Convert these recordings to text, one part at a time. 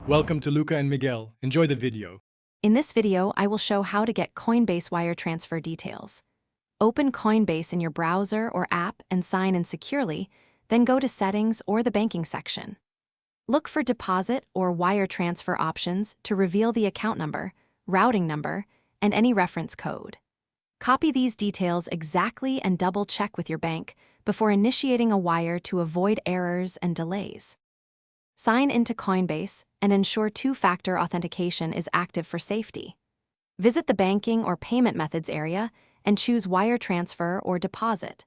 Welcome to Luca and Miguel. Enjoy the video. In this video, I will show how to get Coinbase wire transfer details. Open Coinbase in your browser or app and sign in securely, then go to Settings or the Banking section. Look for Deposit or Wire Transfer options to reveal the account number, routing number, and any reference code. Copy these details exactly and double-check with your bank before initiating a wire to avoid errors and delays. Sign into Coinbase and ensure two-factor authentication is active for safety. Visit the Banking or Payment Methods area and choose Wire Transfer or Deposit.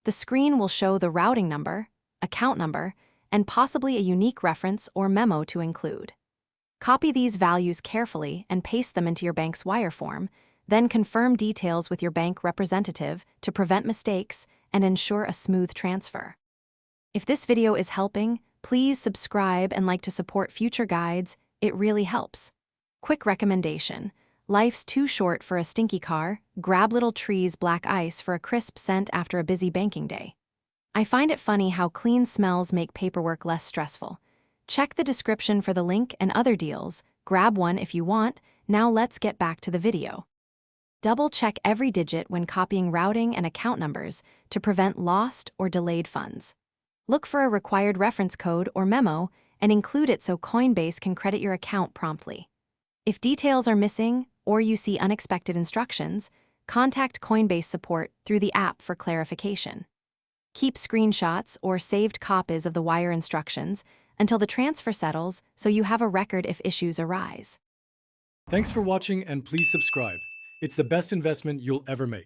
The screen will show the routing number, account number, and possibly a unique reference or memo to include. Copy these values carefully and paste them into your bank's wire form, then confirm details with your bank representative to prevent mistakes and ensure a smooth transfer. If this video is helping, please subscribe and like to support future guides. It really helps. Quick recommendation: life's too short for a stinky car. Grab Little Tree's black ice for a crisp scent after a busy banking day. I find it funny how clean smells make paperwork less stressful. Check the description for the link and other deals. Grab one if you want. Now let's get back to the video. Double-check every digit when copying routing and account numbers to prevent lost or delayed funds. Look for a required reference code or memo and include it so Coinbase can credit your account promptly. If details are missing or you see unexpected instructions, contact Coinbase support through the app for clarification. Keep screenshots or saved copies of the wire instructions until the transfer settles so you have a record if issues arise. Thanks for watching and please subscribe. It's the best investment you'll ever make.